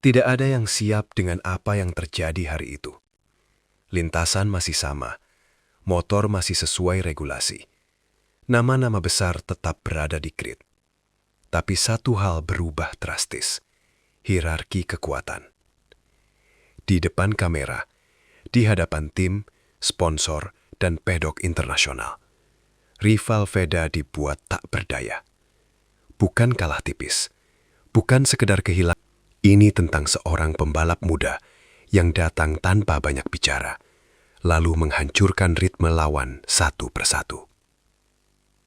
Tidak ada yang siap dengan apa yang terjadi hari itu. Lintasan masih sama, motor masih sesuai regulasi. Nama-nama besar tetap berada di grid. Tapi satu hal berubah drastis, hierarki kekuatan. Di depan kamera, di hadapan tim, sponsor, dan pedok internasional, rival Veda dibuat tak berdaya. Bukan kalah tipis, bukan sekedar kehilangan. Ini tentang seorang pembalap muda yang datang tanpa banyak bicara, lalu menghancurkan ritme lawan satu persatu.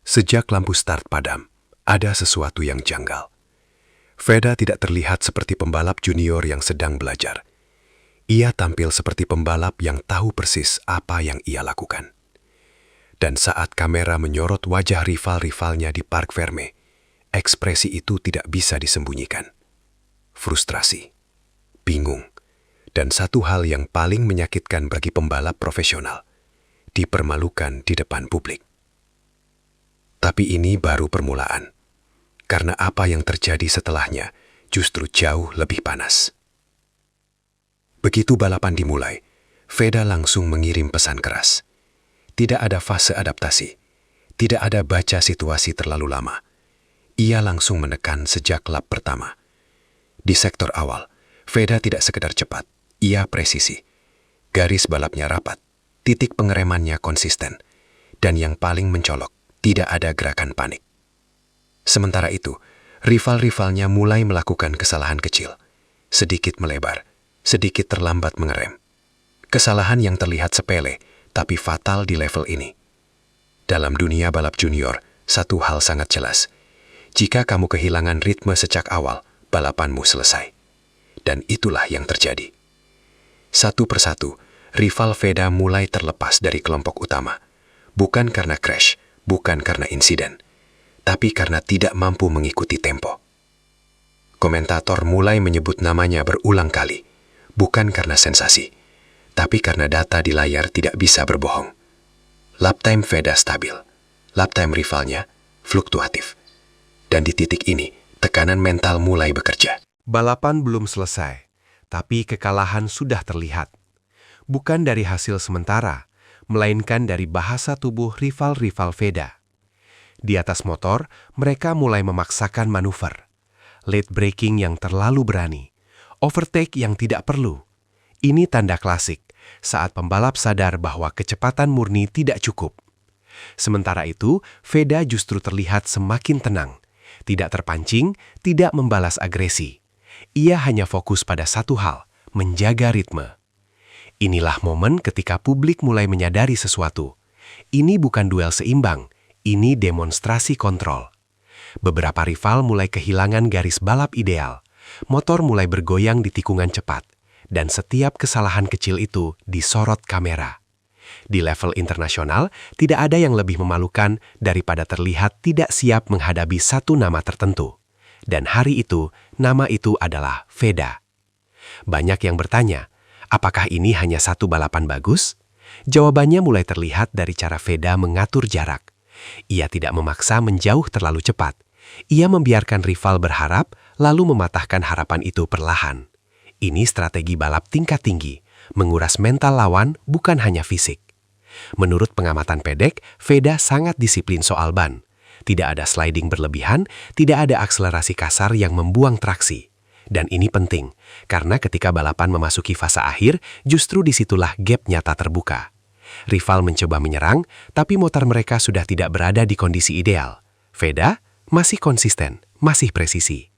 Sejak lampu start padam, ada sesuatu yang janggal. Veda tidak terlihat seperti pembalap junior yang sedang belajar. Ia tampil seperti pembalap yang tahu persis apa yang ia lakukan. Dan saat kamera menyorot wajah rival-rivalnya di Parc Fermé, ekspresi itu tidak bisa disembunyikan. Frustrasi, bingung, dan satu hal yang paling menyakitkan bagi pembalap profesional, dipermalukan di depan publik. Tapi ini baru permulaan, karena apa yang terjadi setelahnya justru jauh lebih panas. Begitu balapan dimulai, Veda langsung mengirim pesan keras. Tidak ada fase adaptasi, tidak ada baca situasi terlalu lama. Ia langsung menekan sejak lap pertama. Di sektor awal, Veda tidak sekedar cepat, ia presisi. Garis balapnya rapat, titik pengeremannya konsisten, dan yang paling mencolok, tidak ada gerakan panik. Sementara itu, rival-rivalnya mulai melakukan kesalahan kecil, sedikit melebar, sedikit terlambat mengerem. Kesalahan yang terlihat sepele, tapi fatal di level ini. Dalam dunia balap junior, satu hal sangat jelas. Jika kamu kehilangan ritme sejak awal, balapanmu selesai. Dan itulah yang terjadi. Satu persatu, rival Veda mulai terlepas dari kelompok utama. Bukan karena crash, bukan karena insiden, tapi karena tidak mampu mengikuti tempo. Komentator mulai menyebut namanya berulang kali, bukan karena sensasi, tapi karena data di layar tidak bisa berbohong. Lap time Veda stabil, lap time rivalnya fluktuatif. Dan di titik ini, tekanan mental mulai bekerja. Balapan belum selesai, tapi kekalahan sudah terlihat. Bukan dari hasil sementara, melainkan dari bahasa tubuh rival-rival Veda. Di atas motor, mereka mulai memaksakan manuver. Late braking yang terlalu berani, overtake yang tidak perlu. Ini tanda klasik saat pembalap sadar bahwa kecepatan murni tidak cukup. Sementara itu, Veda justru terlihat semakin tenang. Tidak terpancing, tidak membalas agresi. Ia hanya fokus pada satu hal, menjaga ritme. Inilah momen ketika publik mulai menyadari sesuatu. Ini bukan duel seimbang, ini demonstrasi kontrol. Beberapa rival mulai kehilangan garis balap ideal. Motor mulai bergoyang di tikungan cepat, dan setiap kesalahan kecil itu disorot kamera. Di level internasional, tidak ada yang lebih memalukan daripada terlihat tidak siap menghadapi satu nama tertentu. Dan hari itu, nama itu adalah Veda. Banyak yang bertanya, apakah ini hanya satu balapan bagus? Jawabannya mulai terlihat dari cara Veda mengatur jarak. Ia tidak memaksa menjauh terlalu cepat. Ia membiarkan rival berharap, lalu mematahkan harapan itu perlahan. Ini strategi balap tingkat tinggi, menguras mental lawan bukan hanya fisik. Menurut pengamatan pedek, Veda sangat disiplin soal ban. Tidak ada sliding berlebihan, tidak ada akselerasi kasar yang membuang traksi. Dan ini penting, karena ketika balapan memasuki fase akhir, justru disitulah gap nyata terbuka. Rival mencoba menyerang, tapi motor mereka sudah tidak berada di kondisi ideal. Veda masih konsisten, masih presisi.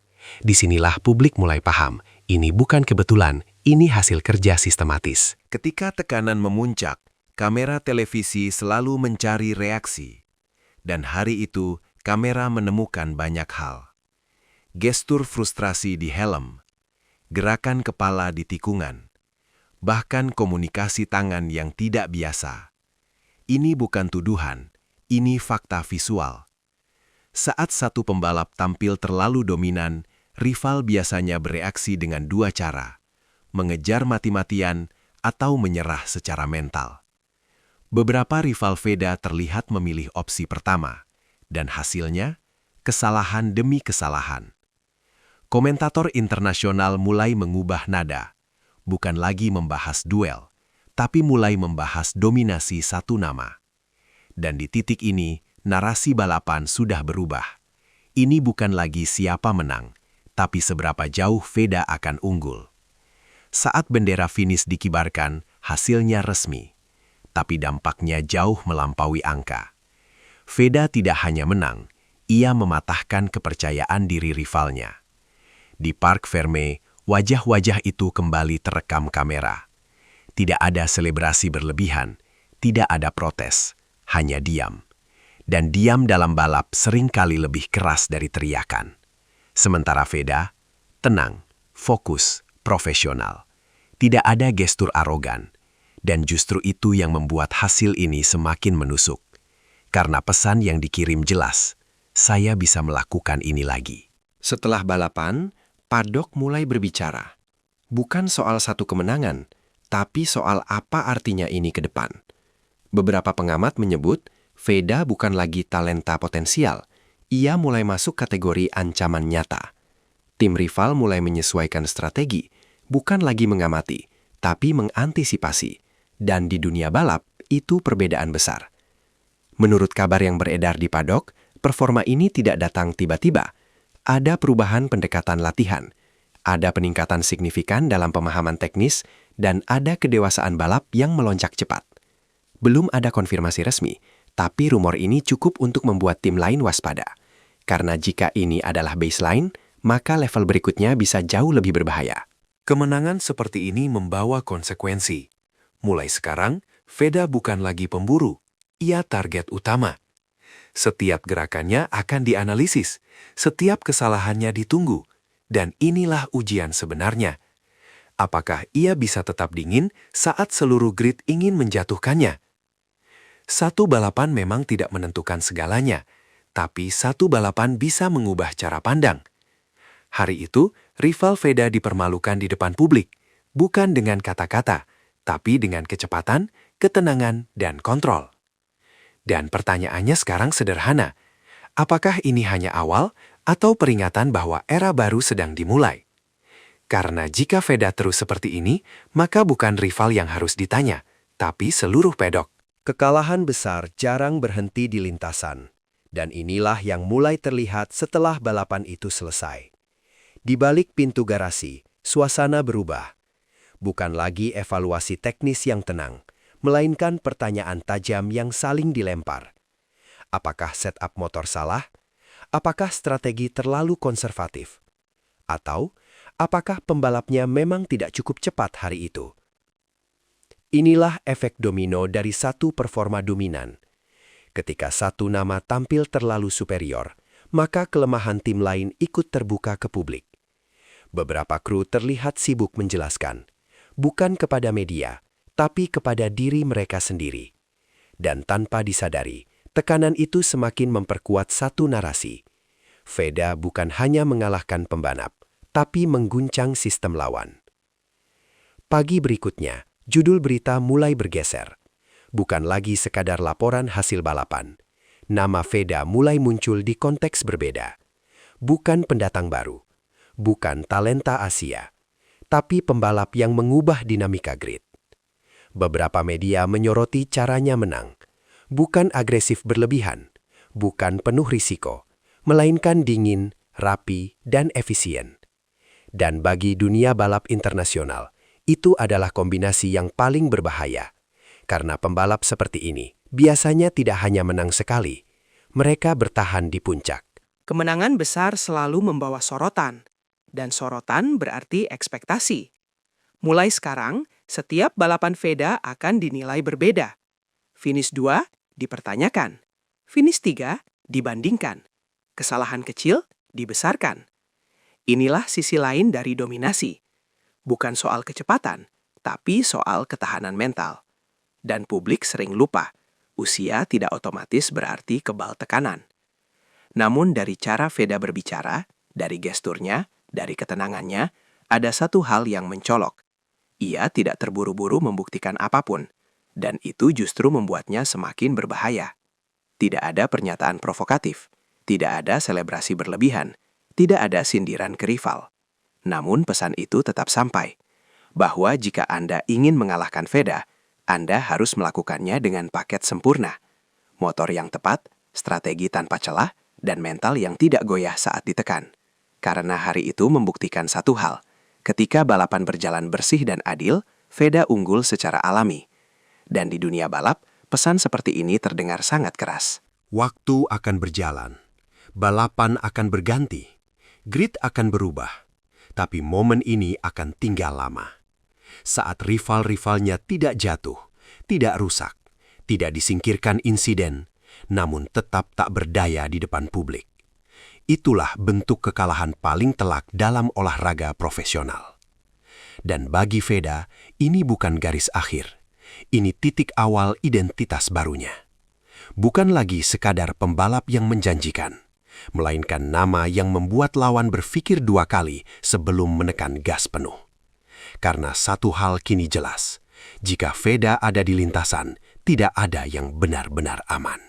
Disinilah publik mulai paham, ini bukan kebetulan, ini hasil kerja sistematis. Ketika tekanan memuncak, kamera televisi selalu mencari reaksi. Dan hari itu, kamera menemukan banyak hal. Gestur frustrasi di helm, gerakan kepala di tikungan, bahkan komunikasi tangan yang tidak biasa. Ini bukan tuduhan, ini fakta visual. Saat satu pembalap tampil terlalu dominan, rival biasanya bereaksi dengan dua cara, mengejar mati-matian atau menyerah secara mental. Beberapa rival Veda terlihat memilih opsi pertama, dan hasilnya kesalahan demi kesalahan. Komentator internasional mulai mengubah nada, bukan lagi membahas duel, tapi mulai membahas dominasi satu nama. Dan di titik ini, narasi balapan sudah berubah. Ini bukan lagi siapa menang, tapi seberapa jauh Veda akan unggul. Saat bendera finish dikibarkan, hasilnya resmi, tapi dampaknya jauh melampaui angka. Veda tidak hanya menang, ia mematahkan kepercayaan diri rivalnya. Di Parc Fermé, wajah-wajah itu kembali terekam kamera. Tidak ada selebrasi berlebihan, tidak ada protes, hanya diam. Dan diam dalam balap seringkali lebih keras dari teriakan. Sementara Veda, tenang, fokus, profesional. Tidak ada gestur arogan. Dan justru itu yang membuat hasil ini semakin menusuk. Karena pesan yang dikirim jelas, saya bisa melakukan ini lagi. Setelah balapan, paddock mulai berbicara. Bukan soal satu kemenangan, tapi soal apa artinya ini ke depan. Beberapa pengamat menyebut, Veda bukan lagi talenta potensial. Ia mulai masuk kategori ancaman nyata. Tim rival mulai menyesuaikan strategi, bukan lagi mengamati, tapi mengantisipasi. Dan di dunia balap, itu perbedaan besar. Menurut kabar yang beredar di paddock, performa ini tidak datang tiba-tiba. Ada perubahan pendekatan latihan, ada peningkatan signifikan dalam pemahaman teknis, dan ada kedewasaan balap yang melonjak cepat. Belum ada konfirmasi resmi, tapi rumor ini cukup untuk membuat tim lain waspada. Karena jika ini adalah baseline, maka level berikutnya bisa jauh lebih berbahaya. Kemenangan seperti ini membawa konsekuensi. Mulai sekarang, Veda bukan lagi pemburu, ia target utama. Setiap gerakannya akan dianalisis, setiap kesalahannya ditunggu, dan inilah ujian sebenarnya. Apakah ia bisa tetap dingin saat seluruh grid ingin menjatuhkannya? Satu balapan memang tidak menentukan segalanya, tapi satu balapan bisa mengubah cara pandang. Hari itu, rival Veda dipermalukan di depan publik, bukan dengan kata-kata, tapi dengan kecepatan, ketenangan, dan kontrol. Dan pertanyaannya sekarang sederhana, apakah ini hanya awal atau peringatan bahwa era baru sedang dimulai? Karena jika Veda terus seperti ini, maka bukan rival yang harus ditanya, tapi seluruh pedok. Kekalahan besar jarang berhenti di lintasan. Dan inilah yang mulai terlihat setelah balapan itu selesai. Di balik pintu garasi, suasana berubah. Bukan lagi evaluasi teknis yang tenang, melainkan pertanyaan tajam yang saling dilempar. Apakah setup motor salah? Apakah strategi terlalu konservatif? Atau, apakah pembalapnya memang tidak cukup cepat hari itu? Inilah efek domino dari satu performa dominan. Ketika satu nama tampil terlalu superior, maka kelemahan tim lain ikut terbuka ke publik. Beberapa kru terlihat sibuk menjelaskan, bukan kepada media, tapi kepada diri mereka sendiri. Dan tanpa disadari, tekanan itu semakin memperkuat satu narasi. Veda bukan hanya mengalahkan pembalap, tapi mengguncang sistem lawan. Pagi berikutnya, judul berita mulai bergeser. Bukan lagi sekadar laporan hasil balapan. Nama Veda mulai muncul di konteks berbeda. Bukan pendatang baru, bukan talenta Asia, tapi pembalap yang mengubah dinamika grid. Beberapa media menyoroti caranya menang. Bukan agresif berlebihan, bukan penuh risiko, melainkan dingin, rapi, dan efisien. Dan bagi dunia balap internasional, itu adalah kombinasi yang paling berbahaya. Karena pembalap seperti ini biasanya tidak hanya menang sekali, mereka bertahan di puncak. Kemenangan besar selalu membawa sorotan, dan sorotan berarti ekspektasi. Mulai sekarang, setiap balapan Veda akan dinilai berbeda. Finish 2 dipertanyakan, finish 3 dibandingkan, kesalahan kecil dibesarkan. Inilah sisi lain dari dominasi. Bukan soal kecepatan, tapi soal ketahanan mental. Dan publik sering lupa, usia tidak otomatis berarti kebal tekanan. Namun dari cara Veda berbicara, dari gesturnya, dari ketenangannya, ada satu hal yang mencolok. Ia tidak terburu-buru membuktikan apapun, dan itu justru membuatnya semakin berbahaya. Tidak ada pernyataan provokatif, tidak ada selebrasi berlebihan, Tidak ada sindiran ke rival. Namun pesan itu tetap sampai, bahwa jika Anda ingin mengalahkan Veda, Anda harus melakukannya dengan paket sempurna. Motor yang tepat, strategi tanpa celah, dan mental yang tidak goyah saat ditekan. Karena hari itu membuktikan satu hal, ketika balapan berjalan bersih dan adil, Veda unggul secara alami. Dan di dunia balap, pesan seperti ini terdengar sangat keras. Waktu akan berjalan, balapan akan berganti, grid akan berubah, tapi momen ini akan tinggal lama. Saat rival-rivalnya tidak jatuh, tidak rusak, tidak disingkirkan insiden, namun tetap tak berdaya di depan publik. Itulah bentuk kekalahan paling telak dalam olahraga profesional. Dan bagi Veda, ini bukan garis akhir. Ini titik awal identitas barunya. Bukan lagi sekadar pembalap yang menjanjikan, melainkan nama yang membuat lawan berpikir dua kali sebelum menekan gas penuh. Karena satu hal kini jelas, jika Veda ada di lintasan, tidak ada yang benar-benar aman.